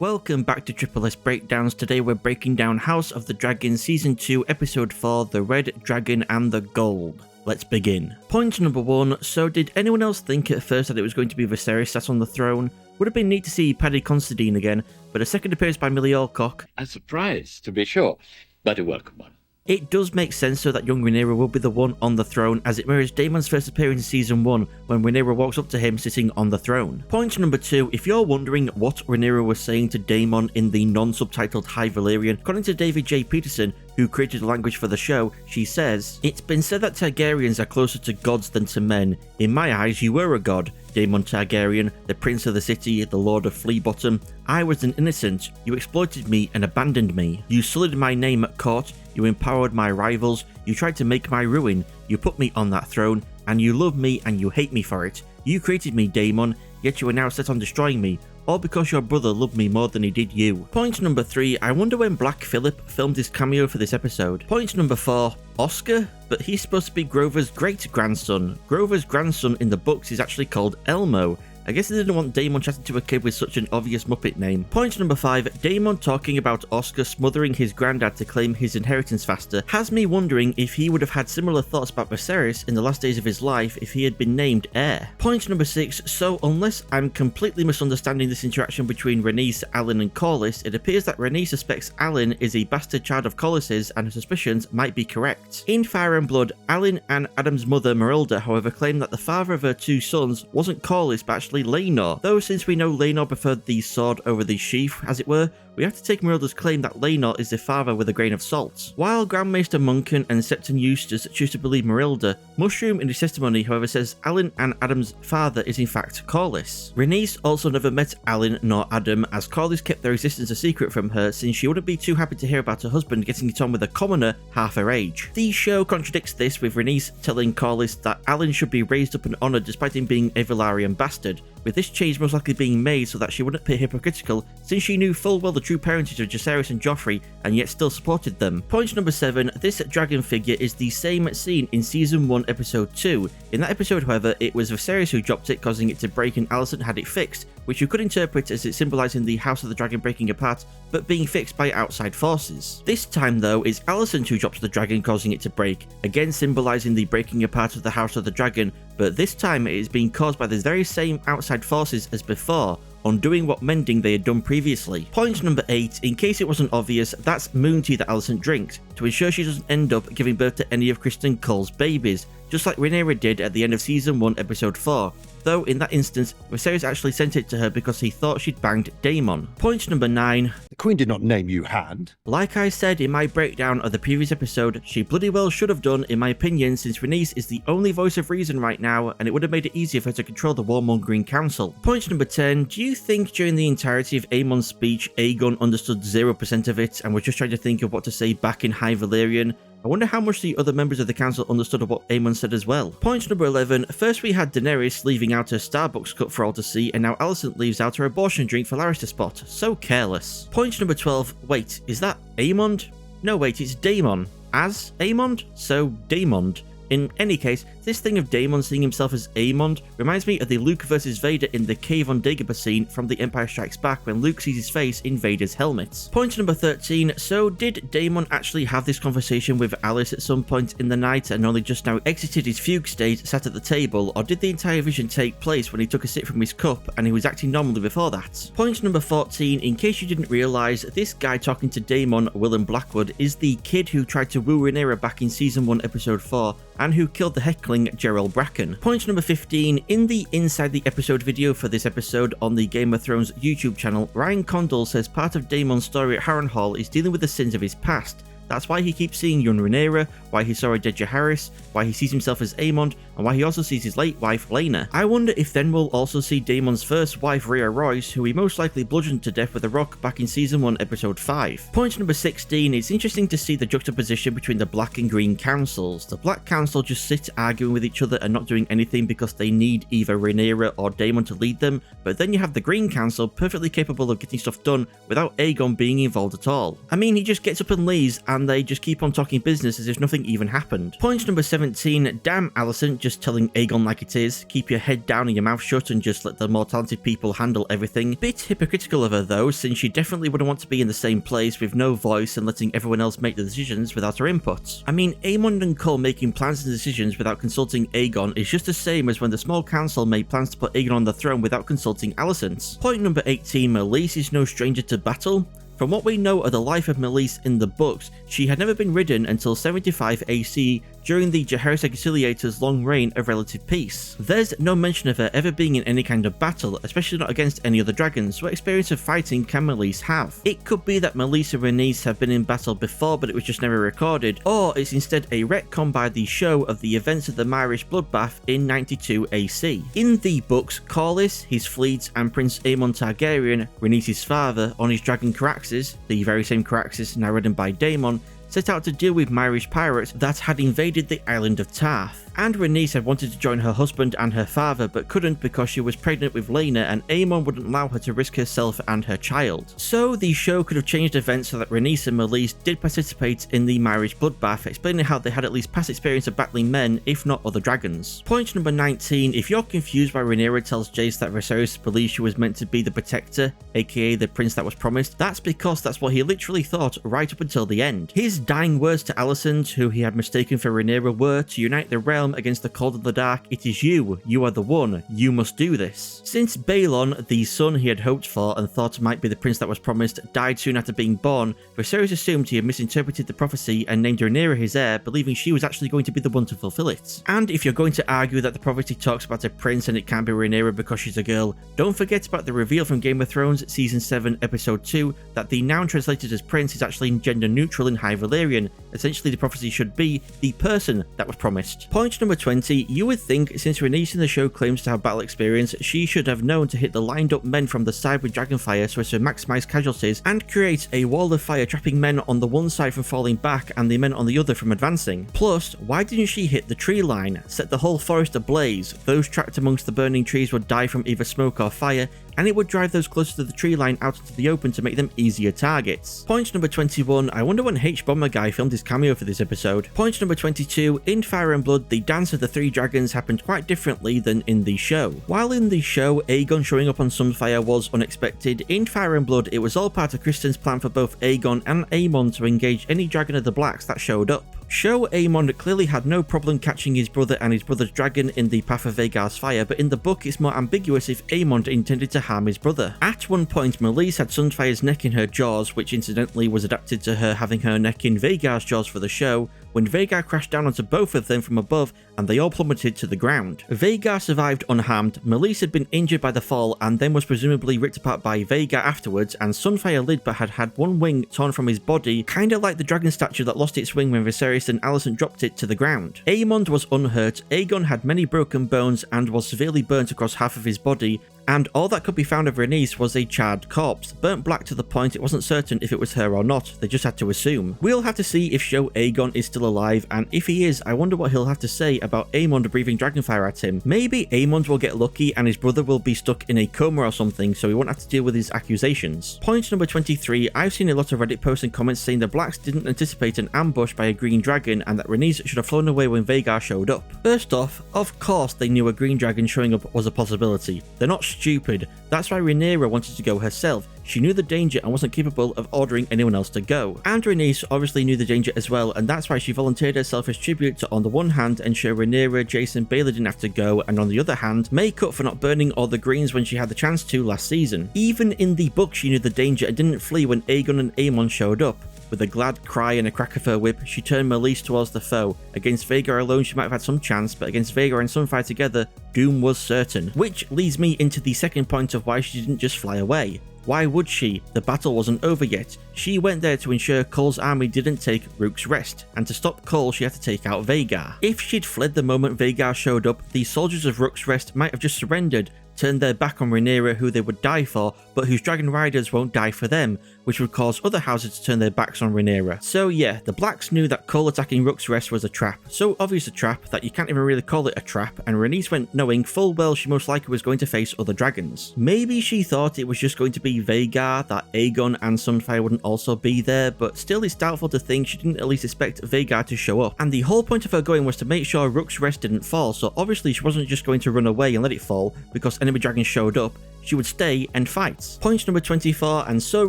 Welcome back to Triple S Breakdowns. Today we're breaking down House of the Dragon Season 2 Episode 4, The Red Dragon and the Gold. Let's begin. Point number 1, so did anyone else think at first that it was going to be Viserys sat on the throne? Would have been neat to see Paddy Considine again, but a second appearance by Millie Alcock. A surprise, to be sure, but a welcome one. It does make sense so that young Rhaenyra will be the one on the throne, as it mirrors Daemon's first appearance in Season 1 when Rhaenyra walks up to him sitting on the throne. Point number 2, if you're wondering what Rhaenyra was saying to Daemon in the non-subtitled High Valyrian, according to David J. Peterson, who created the language for the show, she says, "It's been said that Targaryens are closer to gods than to men. In my eyes, you were a god. Daemon Targaryen, the prince of the city, the lord of Fleabottom. I was an innocent. You exploited me and abandoned me. You sullied my name at court. You empowered my rivals. You tried to make my ruin. You put me on that throne, and you love me and you hate me for it. You created me, Daemon, yet you are now set on destroying me. All because your brother loved me more than he did you." Point number 3, I wonder when Black Phillip filmed his cameo for this episode. Point number 4, Oscar? But he's supposed to be Grover's great-grandson. Grover's grandson in the books is actually called Elmo. I guess they didn't want Daemon chatting to a kid with such an obvious Muppet name. Point number 5, Daemon talking about Oscar smothering his granddad to claim his inheritance faster has me wondering if he would have had similar thoughts about Viserys in the last days of his life if he had been named heir. Point number 6, so unless I'm completely misunderstanding this interaction between Rhaenys, Alan and Corlys, it appears that Rhaenys suspects Alan is a bastard child of Corlys's and her suspicions might be correct. In Fire and Blood, Alan and Adam's mother Marilda however claim that the father of her two sons wasn't Corlys but actually Laenor, though since we know Laenor preferred the sword over the sheath, as it were, we have to take Marilda's claim that Laenor is the father with a grain of salt. While Grand Maester Muncan and Septon Eustace choose to believe Marilda, Mushroom in his testimony however says Alan and Adam's father is in fact Corlys. Rhaenys also never met Alan nor Adam, as Corlys kept their existence a secret from her since she wouldn't be too happy to hear about her husband getting it on with a commoner half her age. The show contradicts this, with Rhaenys telling Corlys that Alan should be raised up and honoured despite him being a Velaryon bastard, with this change most likely being made so that she wouldn't appear hypocritical since she knew full well the true parentage of Jacaerys and Joffrey and yet still supported them. Point number 7, this dragon figure is the same scene in Season 1 Episode 2. In that episode however, it was Viserys who dropped it, causing it to break, and Alicent had it fixed, which you could interpret as it symbolising the House of the Dragon breaking apart but being fixed by outside forces. This time though, it's Alicent who drops the dragon, causing it to break, again symbolising the breaking apart of the House of the Dragon, but this time it is being caused by the very same outside forces as before, undoing what mending they had done previously. Point number 8, in case it wasn't obvious, that's moon tea that Alicent drinks, to ensure she doesn't end up giving birth to any of Criston Cole's babies, just like Rhaenyra did at the end of Season 1 Episode 4, though in that instance, Viserys actually sent it to her because he thought she'd banged Daemon. Point number 9, the Queen did not name you hand. Like I said in my breakdown of the previous episode, she bloody well should have done in my opinion, since Rhaenys is the only voice of reason right now and it would have made it easier for her to control the warmongering council. Point number 10, do you think during the entirety of Aemon's speech, Aegon understood 0% of it and was just trying to think of what to say back in High Valyrian? I wonder how much the other members of the council understood of what Aemon said as well. Point number 11, first we had Daenerys leaving out her Starbucks cup for all to see, and now Alicent leaves out her abortion drink for Larys to spot. So careless. Point number 12, wait, is that Aemond? No wait, it's Daemon. As Aemond? So Daemond. In any case, this thing of Daemon seeing himself as Aemond reminds me of the Luke vs Vader in the Cave on Dagobah scene from The Empire Strikes Back when Luke sees his face in Vader's helmet. Point number 13, so did Daemon actually have this conversation with Alice at some point in the night and only just now exited his fugue state sat at the table, or did the entire vision take place when he took a sip from his cup and he was acting normally before that? Point number 14, in case you didn't realise, this guy talking to Daemon, Willem Blackwood, is the kid who tried to woo Rhaenyra back in Season 1 Episode 4 and who killed the heckling Gerald Bracken. Point number 15, in the Inside the Episode video for this episode on the Game of Thrones YouTube channel, Ryan Condal says part of Daemon's story at Harrenhal is dealing with the sins of his past. That's why he keeps seeing young Rhaenyra, why he saw a dead Jacaerys, why he sees himself as Aemond, and why he also sees his late wife, Laena. I wonder if then we'll also see Daemon's first wife, Rhea Royce, who he most likely bludgeoned to death with a rock back in Season 1, Episode 5. Point number 16, it's interesting to see the juxtaposition between the Black and Green councils. The Black Council just sit arguing with each other and not doing anything because they need either Rhaenyra or Daemon to lead them, but then you have the Green Council perfectly capable of getting stuff done without Aegon being involved at all. I mean, he just gets up and leaves, and and they just keep on talking business as if nothing even happened. Point number 17, damn Alicent, just telling Aegon like it is. Keep your head down and your mouth shut and just let the more talented people handle everything. Bit hypocritical of her though, since she definitely wouldn't want to be in the same place with no voice and letting everyone else make the decisions without her input. I mean, Aemond and Cole making plans and decisions without consulting Aegon is just the same as when the small council made plans to put Aegon on the throne without consulting Alicent. Point number 18, Meleys is no stranger to battle. From what we know of the life of Meleys in the books, she had never been ridden until 75 AC during the Jaehaerys Conciliator's long reign of relative peace. There's no mention of her ever being in any kind of battle, especially not against any other dragons. What experience of fighting can Meleys have? It could be that Meleys and Rhaenys have been in battle before but it was just never recorded, or it's instead a retcon by the show of the events of the Myrish bloodbath in 92 AC. In the books, Corlys, his fleet, and Prince Aemon Targaryen, Rhaenys' father, on his dragon Caraxes, the very same Caraxes now ridden by Daemon, set out to deal with Myrish pirates that had invaded the island of Tarth. And Rhaenys had wanted to join her husband and her father but couldn't because she was pregnant with Laena and Aemon wouldn't allow her to risk herself and her child. So the show could have changed events so that Rhaenys and Meleys did participate in the Myrish bloodbath, explaining how they had at least past experience of battling men, if not other dragons. Point number 19, if you're confused why Rhaenyra tells Jace that Viserys believed she was meant to be the protector, aka the prince that was promised, that's because that's what he literally thought right up until the end. His dying words to Alicent, who he had mistaken for Rhaenyra, were to unite the realm against the cold of the dark. It is you are the one, you must do this. Since Balon, the son he had hoped for and thought might be the prince that was promised, died soon after being born, Viserys assumed he had misinterpreted the prophecy and named Rhaenyra his heir, believing she was actually going to be the one to fulfill it. And if you're going to argue that the prophecy talks about a prince and it can't be Rhaenyra because she's a girl, don't forget about the reveal from Game of Thrones Season 7 Episode 2 that the noun translated as prince is actually gender neutral in High Valyrian. Essentially the prophecy should be the person that was promised. Point number 20, you would think since Rhaenys in the show claims to have battle experience, she should have known to hit the lined up men from the side with dragonfire so as to maximize casualties and create a wall of fire trapping men on the one side from falling back and the men on the other from advancing. Plus, why didn't she hit the tree line, set the whole forest ablaze? Those trapped amongst the burning trees would die from either smoke or fire, and it would drive those closer to the tree line out into the open to make them easier targets. Point number 21, I wonder when H-Bomber Guy filmed his cameo for this episode. Point number 22, in Fire and Blood, the dance of the three dragons happened quite differently than in the show. While in the show, Aegon showing up on Sunfire was unexpected, in Fire and Blood it was all part of Kristen's plan for both Aegon and Aemon to engage any dragon of the Blacks that showed up. Show Aemon clearly had no problem catching his brother and his brother's dragon in the path of Vhagar's fire, but in the book it's more ambiguous if Aemon intended to harm his brother. At one point, Meleys had Sunfire's neck in her jaws, which incidentally was adapted to her having her neck in Vhagar's jaws for the show, when Vhagar crashed down onto both of them from above and they all plummeted to the ground. Vhagar survived unharmed, Meleys had been injured by the fall and then was presumably ripped apart by Vhagar afterwards, and Sunfire Lidba had one wing torn from his body, kinda like the dragon statue that lost its wing when Viserys and Alicent dropped it to the ground. Aemond was unhurt, Aegon had many broken bones and was severely burnt across half of his body, and all that could be found of Rhaenys was a charred corpse, burnt black to the point it wasn't certain if it was her or not, they just had to assume. We'll have to see if Show Aegon is still alive, and if he is, I wonder what he'll have to say about Aemond breathing dragonfire at him. Maybe Aemond will get lucky and his brother will be stuck in a coma or something, so he won't have to deal with his accusations. Point number 23, I've seen a lot of Reddit posts and comments saying the Blacks didn't anticipate an ambush by a green dragon and that Rhaenys should have flown away when Vhagar showed up. First off, of course they knew a green dragon showing up was a possibility. They're not stupid. That's why Rhaenyra wanted to go herself. She knew the danger and wasn't capable of ordering anyone else to go. And Rhaenys obviously knew the danger as well, and that's why she volunteered herself as tribute to, on the one hand, ensure Rhaenyra, Jace and Baelor didn't have to go, and on the other hand, make up for not burning all the greens when she had the chance to last season. Even in the book she knew the danger and didn't flee when Aegon and Aemon showed up. With a glad cry and a crack of her whip, she turned Meleys towards the foe. Against Vhagar alone she might have had some chance, but against Vhagar and Sunfire together, doom was certain. Which leads me into the second point of why she didn't just fly away. Why would she? The battle wasn't over yet. She went there to ensure Cole's army didn't take Rook's Rest, and to stop Cole she had to take out Vhagar. If she'd fled the moment Vhagar showed up, the soldiers of Rook's Rest might have just surrendered, turned their back on Rhaenyra, who they would die for, but whose dragon riders won't die for them, which would cause other houses to turn their backs on Rhaenyra. So yeah, the Blacks knew that Cole attacking Rook's Rest was a trap, so obvious a trap that you can't even really call it a trap, and Rhaenys went knowing full well she most likely was going to face other dragons. Maybe she thought it was just going to be Vhagar, that Aegon and Sunfire wouldn't also be there, but still it's doubtful to think she didn't at least expect Vhagar to show up. And the whole point of her going was to make sure Rook's Rest didn't fall, so obviously she wasn't just going to run away and let it fall because enemy dragons showed up. She would stay and fight. Point number 24, and so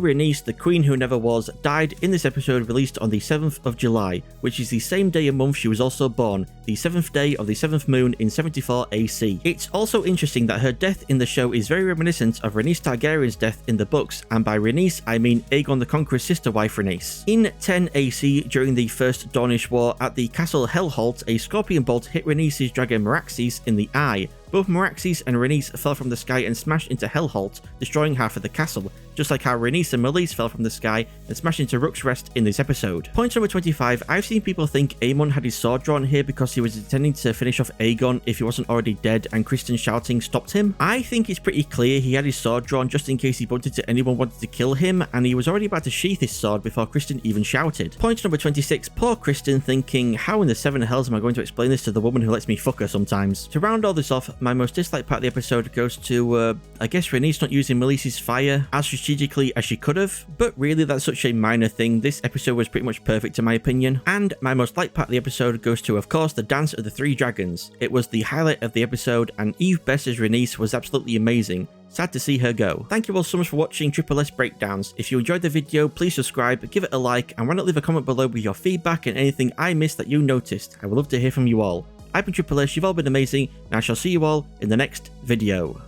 Rhaenys, the queen who never was, died in this episode released on the 7th of July, which is the same day and month she was also born, the 7th day of the 7th moon in 74 AC. It's also interesting that her death in the show is very reminiscent of Rhaenys Targaryen's death in the books, and by Rhaenys I mean Aegon the Conqueror's sister wife Rhaenys. In 10 AC, during the First Dornish War, at the castle Hellholt, a scorpion bolt hit Rhaenys' dragon Meraxes in the eye. Both Meraxes and Rhaenys fell from the sky and smashed into Hellholt, destroying half of the castle, just like how Rhaenys and Meleys fell from the sky and smashed into Rook's Rest in this episode. Point number 25, I've seen people think Aemon had his sword drawn here because he was intending to finish off Aegon if he wasn't already dead and Criston shouting stopped him. I think it's pretty clear he had his sword drawn just in case he wanted to anyone wanted to kill him, and he was already about to sheath his sword before Criston even shouted. Point number 26, poor Criston thinking, how in the seven hells am I going to explain this to the woman who lets me fuck her sometimes? To round all this off, my most disliked part of the episode goes to, I guess Rhaenys not using Meleys's fire as strategically as she could have, but really that's such a minor thing. This episode was pretty much perfect in my opinion. And my most liked part of the episode goes to, of course, the dance of the three dragons. It was the highlight of the episode, and Eve Bess as Rhaenys was absolutely amazing. Sad to see her go. Thank you all so much for watching Triple S Breakdowns. If you enjoyed the video, please subscribe, give it a like, and why not leave a comment below with your feedback and anything I missed that you noticed. I would love to hear from you all. I've been Triple S, you've all been amazing, and I shall see you all in the next video.